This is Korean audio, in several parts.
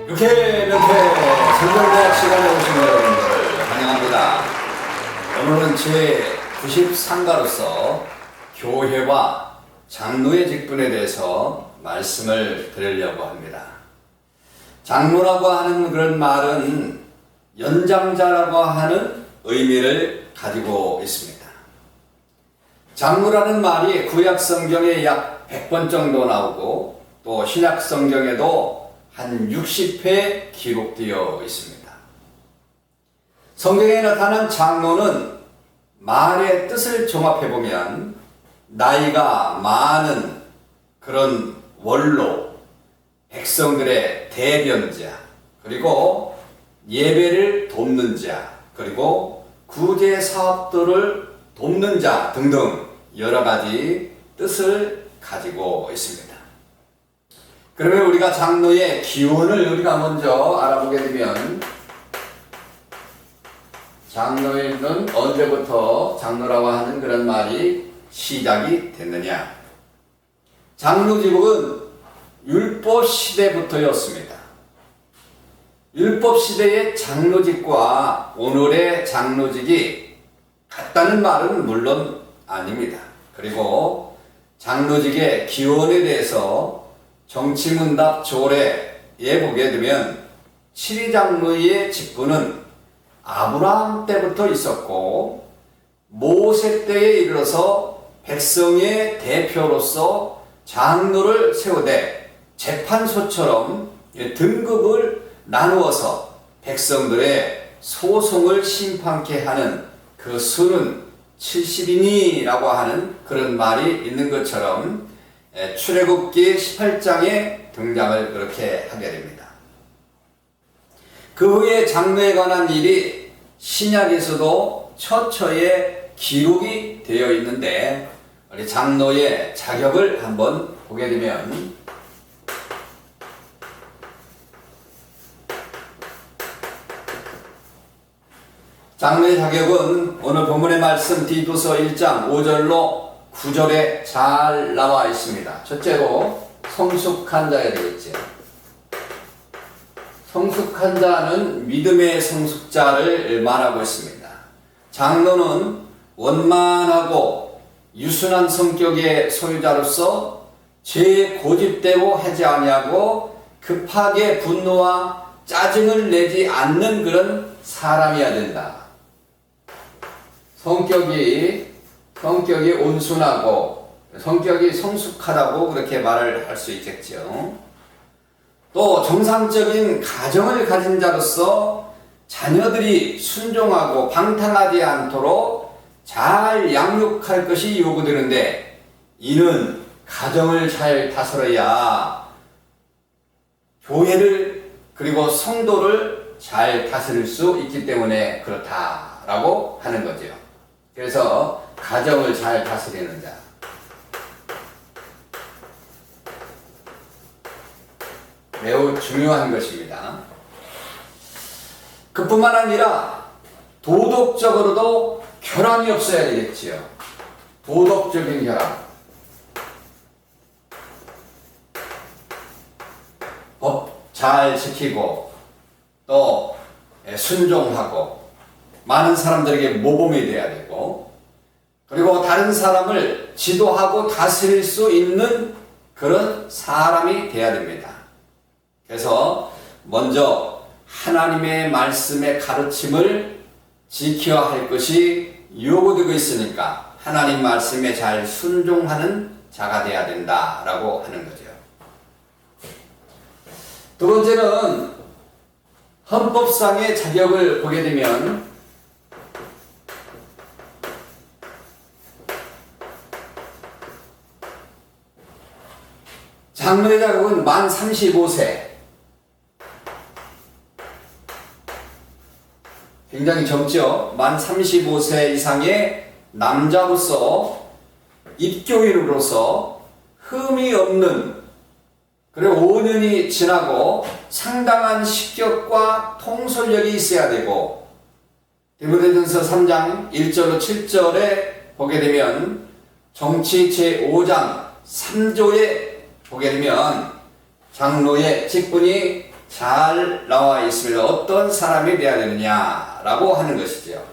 명쾌 성경대학 시간에 오신 여러분들을 환영합니다. 오늘은 제 93가로서 교회와 장로의 직분에 대해서 말씀을 드리려고 합니다. 장로라고 하는 그런 말은 연장자라고 하는 의미를 가지고 있습니다. 장로라는 말이 구약 성경에 약 100번 정도 나오고 또 신약 성경에도 한 60회 기록되어 있습니다. 성경에 나타난 장로는 말의 뜻을 종합해보면 나이가 많은 그런 원로, 백성들의 대변자, 그리고 예배를 돕는 자, 그리고 구제 사업들을 돕는 자 등등 여러 가지 뜻을 가지고 있습니다. 그러면 우리가 장로의 기원을 우리가 먼저 알아보게 되면 장로는 언제부터 장로라고 하는 그런 말이 시작이 됐느냐? 장로직은 율법 시대부터였습니다. 율법 시대의 장로직과 오늘의 장로직이 같다는 말은 물론 아닙니다. 그리고 장로직의 기원에 대해서 정치문답 조례에 보게 되면 7위장로의 직분은 아브라함 때부터 있었고 모세 때에 이르러서 백성의 대표로서 장로를 세우되 재판소처럼 등급을 나누어서 백성들의 소송을 심판케 하는 그 수는 70인이라고 하는 그런 말이 있는 것처럼 출애굽기 18장에 등장을 그렇게 하게 됩니다. 그 후에 장로에 관한 일이 신약에서도 처처에 기록이 되어 있는데 우리 장로의 자격을 한번 보게 되면 장로의 자격은 오늘 본문의 말씀 디도서 1장 5절로 9절에 잘 나와 있습니다. 첫째로 성숙한 자야 되겠죠. 성숙한 자는 믿음의 성숙자를 말하고 있습니다. 장로는 원만하고 유순한 성격의 소유자로서 죄에 고집되고 하지 아니하고 급하게 분노와 짜증을 내지 않는 그런 사람이어야 된다. 성격이 온순하고 성격이 성숙하다고 그렇게 말을 할 수 있겠죠. 또 정상적인 가정을 가진 자로서 자녀들이 순종하고 방탕하지 않도록 잘 양육할 것이 요구되는데 이는 가정을 잘 다스려야 교회를 그리고 성도를 잘 다스릴 수 있기 때문에 그렇다라고 하는 거죠. 그래서 가정을 잘 다스리는 자. 매우 중요한 것입니다. 그뿐만 아니라 도덕적으로도 결함이 없어야 되겠지요. 도덕적인 결함. 법 잘 지키고 또 순종하고 많은 사람들에게 모범이 돼야 되고 그리고 다른 사람을 지도하고 다스릴 수 있는 그런 사람이 돼야 됩니다. 그래서 먼저 하나님의 말씀의 가르침을 지켜야 할 것이 요구되고 있으니까 하나님 말씀에 잘 순종하는 자가 돼야 된다라고 하는 거죠. 두 번째는 헌법상의 자격을 보게 되면 장로의 자격은 만 35세. 굉장히 젊죠. 만 35세 이상의 남자로서 입교인으로서 흠이 없는 그리고 5년이 지나고 상당한 식격과 통솔력이 있어야 되고 디모데전서 3장 1절로 7절에 보게 되면 정치 제5장 3조에 보게 되면 장로의 직분이 잘 나와 있습니다. 어떤 사람이 되어야 되느냐라고 하는 것이죠.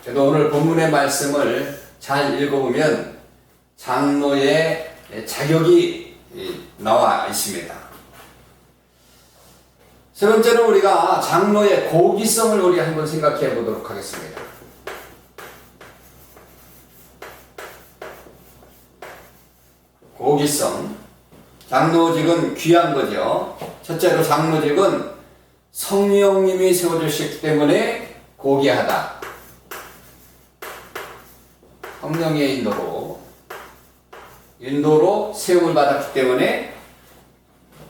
그래도 오늘 본문의 말씀을 잘 읽어보면 장로의 자격이 나와 있습니다. 세 번째로 우리가 장로의 고기성을 우리 한번 생각해 보도록 하겠습니다. 고기성. 장로직은 귀한 거죠. 첫째로 장로직은 성령님이 세워주셨기 때문에 고귀하다. 성령의 인도로 세움을 받았기 때문에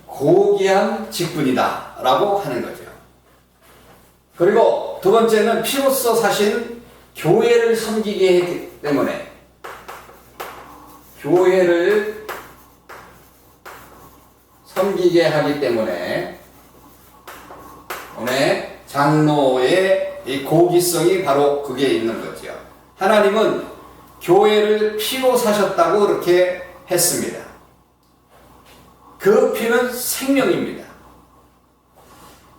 고귀한 직분이다 라고 하는 거죠. 그리고 두 번째는 피로써 사신 교회를 섬기게 했기 때문에 교회를 섬기게 하기 때문에 오늘 장로의 이 고기성이 바로 그게 있는 거죠. 하나님은 교회를 피로 사셨다고 그렇게 했습니다. 그 피는 생명입니다.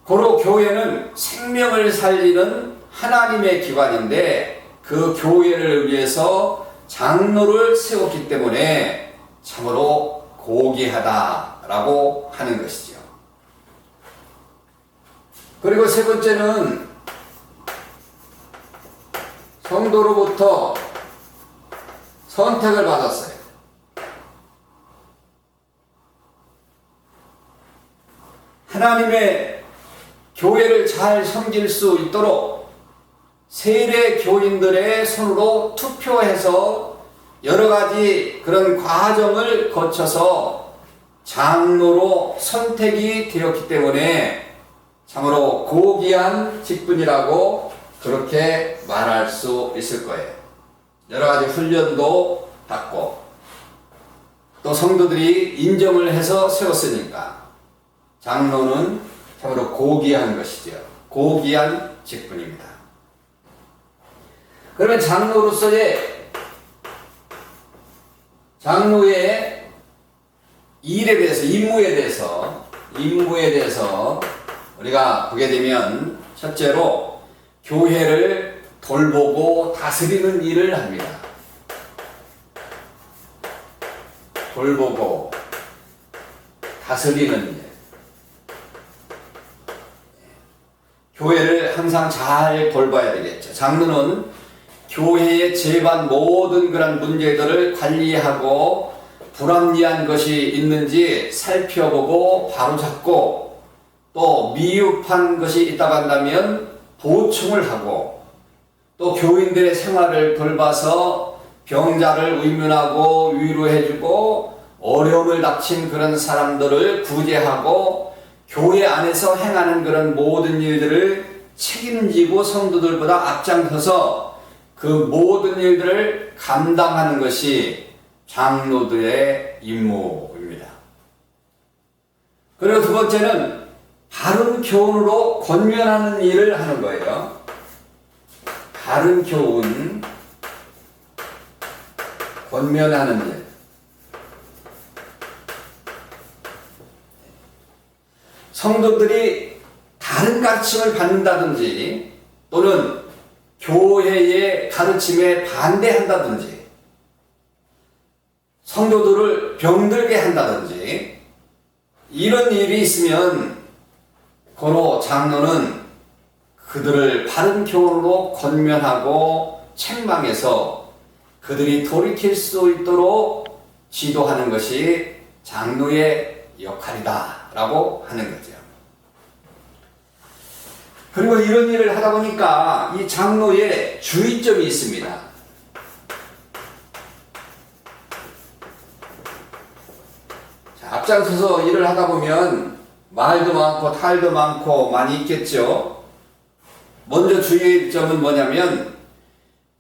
고로 교회는 생명을 살리는 하나님의 기관인데 그 교회를 위해서 장로를 세웠기 때문에 참으로 고귀하다라고 하는 것이죠. 그리고 세 번째는 성도로부터 선택을 받았어요. 하나님의 교회를 잘 섬길 수 있도록 세례 교인들의 손으로 투표해서 여러 가지 그런 과정을 거쳐서 장로로 선택이 되었기 때문에 참으로 고귀한 직분이라고 그렇게 말할 수 있을 거예요. 여러 가지 훈련도 받고 또 성도들이 인정을 해서 세웠으니까 장로는 참으로 고귀한 것이죠. 고귀한 직분입니다. 그러면 장로의 일에 대해서, 임무에 대해서 우리가 보게 되면 첫째로 교회를 돌보고 다스리는 일을 합니다. 돌보고 다스리는 일. 교회를 항상 잘 돌봐야 되겠죠. 장로는 교회의 제반 모든 그런 문제들을 관리하고 불합리한 것이 있는지 살펴보고 바로잡고 또 미흡한 것이 있다고 한다면 보충을 하고 또 교인들의 생활을 돌봐서 병자를 의문하고 위로해주고 어려움을 닥친 그런 사람들을 구제하고 교회 안에서 행하는 그런 모든 일들을 책임지고 성도들보다 앞장서서 그 모든 일들을 감당하는 것이 장로들의 임무입니다. 그리고 두 번째는 바른 교훈으로 권면하는 일을 하는 거예요. 바른 교훈, 권면하는 일. 성도들이 다른 가르침을 받는다든지 또는 교회의 가르침에 반대한다든지 성도들을 병들게 한다든지 이런 일이 있으면 고로 장로는 그들을 바른 교훈으로 권면하고 책망해서 그들이 돌이킬 수 있도록 지도하는 것이 장로의 역할이다 라고 하는 거죠. 그리고 이런 일을 하다 보니까 이 장로의 주의점이 있습니다. 자, 앞장서서 일을 하다 보면 말도 많고 탈도 많고 많이 있겠죠. 먼저 주의점은 뭐냐면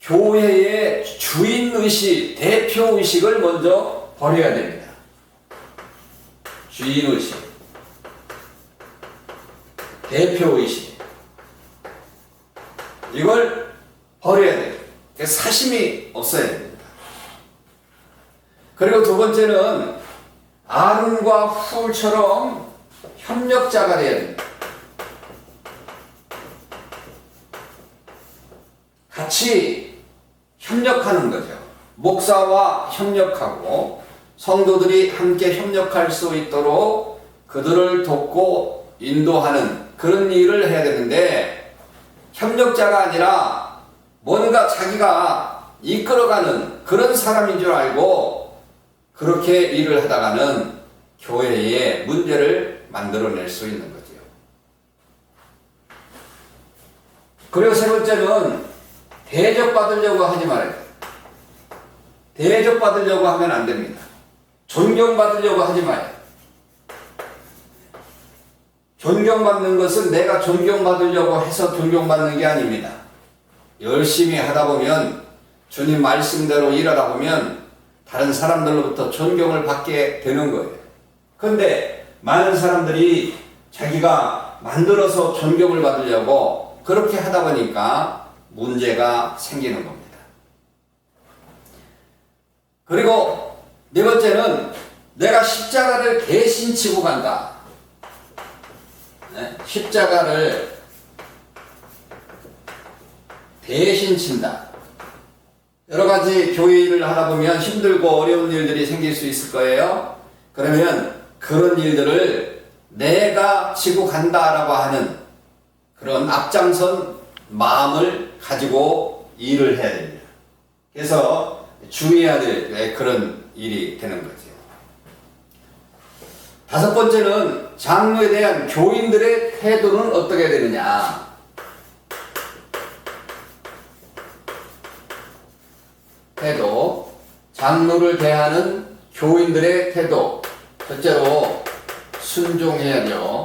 교회의 주인의식, 대표의식을 먼저 버려야 됩니다. 주인의식, 대표의식, 이걸 버려야 돼요. 사심이 없어야 됩니다. 그리고 두 번째는 아론과 훌처럼 협력자가 되어야 된다. 같이 협력하는 거죠. 목사와 협력하고 성도들이 함께 협력할 수 있도록 그들을 돕고 인도하는 그런 일을 해야 되는데, 협력자가 아니라 뭔가 자기가 이끌어가는 그런 사람인 줄 알고 그렇게 일을 하다가는 교회에 문제를 만들어낼 수 있는 거죠. 그리고 세 번째는 대접받으려고 하지 말아야 돼요. 대접받으려고 하면 안 됩니다. 존경받으려고 하지 마요. 존경받는 것은 내가 존경받으려고 해서 존경받는 게 아닙니다. 열심히 하다 보면, 주님 말씀대로 일하다 보면 다른 사람들로부터 존경을 받게 되는 거예요. 그런데 많은 사람들이 자기가 만들어서 존경을 받으려고 그렇게 하다 보니까 문제가 생기는 겁니다. 그리고 네 번째는 내가 십자가를 대신 지고 간다. 십자가를 대신 친다. 여러 가지 교회 일을 하다 보면 힘들고 어려운 일들이 생길 수 있을 거예요. 그러면 그런 일들을 내가 지고 간다라고 하는 그런 앞장선 마음을 가지고 일을 해야 됩니다. 그래서 주의해야 될 그런 일이 되는 거죠. 다섯 번째는 장로에 대한 교인들의 태도는 어떻게 되느냐. 태도, 장로를 대하는 교인들의 태도. 첫째로 순종해야죠.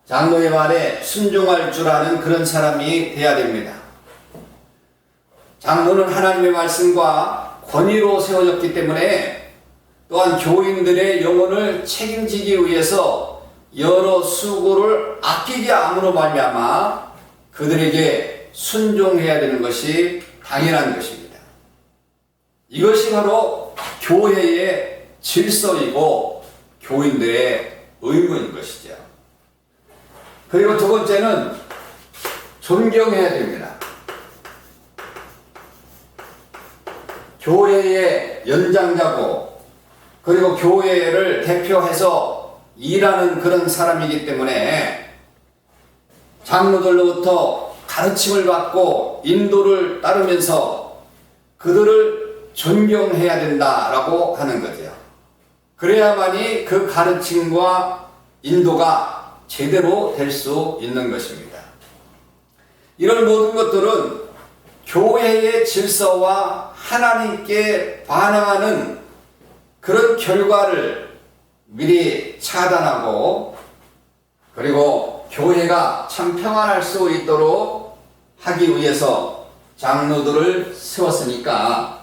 장로의 말에 순종할 줄 아는 그런 사람이 돼야 됩니다. 장로는 하나님의 말씀과 권위로 세워졌기 때문에 또한 교인들의 영혼을 책임지기 위해서 여러 수고를 아끼지 않음으로 말미암아 그들에게 순종해야 되는 것이 당연한 것입니다. 이것이 바로 교회의 질서이고 교인들의 의무인 것이죠. 그리고 두 번째는 존경해야 됩니다. 교회의 연장자고 그리고 교회를 대표해서 일하는 그런 사람이기 때문에 장로들로부터 가르침을 받고 인도를 따르면서 그들을 존경해야 된다라고 하는 거죠. 그래야만이 그 가르침과 인도가 제대로 될 수 있는 것입니다. 이런 모든 것들은 교회의 질서와 하나님께 반응하는 그런 결과를 미리 차단하고 그리고 교회가 참 평안할 수 있도록 하기 위해서 장로들을 세웠으니까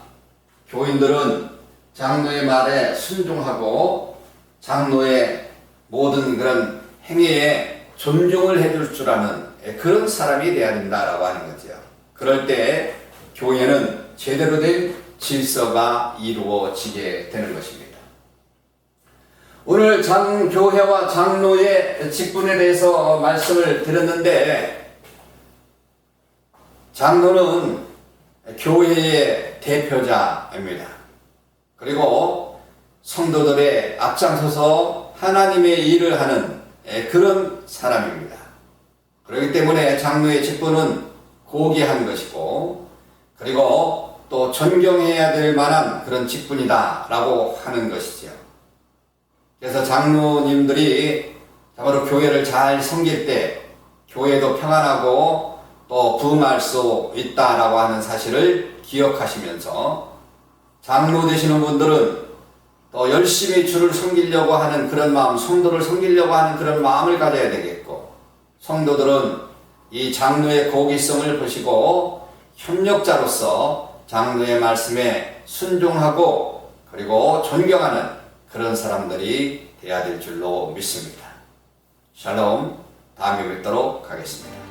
교인들은 장로의 말에 순종하고 장로의 모든 그런 행위에 존중을 해줄 줄 아는 그런 사람이 되어야 된다라고 하는 거죠. 그럴 때 교회는 제대로 된 질서가 이루어지게 되는 것입니다. 오늘 교회와 장로의 직분에 대해서 말씀을 드렸는데, 장로는 교회의 대표자입니다. 그리고 성도들의 앞장서서 하나님의 일을 하는 그런 사람입니다. 그렇기 때문에 장로의 직분은 고귀한 것이고 그리고 또 존경해야 될 만한 그런 직분이다라고 하는 것이죠. 그래서 장로님들이 바로 교회를 잘 섬길 때 교회도 평안하고 또 부흥할 수 있다라고 하는 사실을 기억하시면서 장로 되시는 분들은 또 열심히 주를 섬기려고 하는 그런 마음, 성도를 섬기려고 하는 그런 마음을 가져야 되겠고, 성도들은 이 장로의 고귀성을 보시고 협력자로서 장로의 말씀에 순종하고 그리고 존경하는 그런 사람들이 되어야 될 줄로 믿습니다. 샬롬, 다음에 뵙도록 하겠습니다.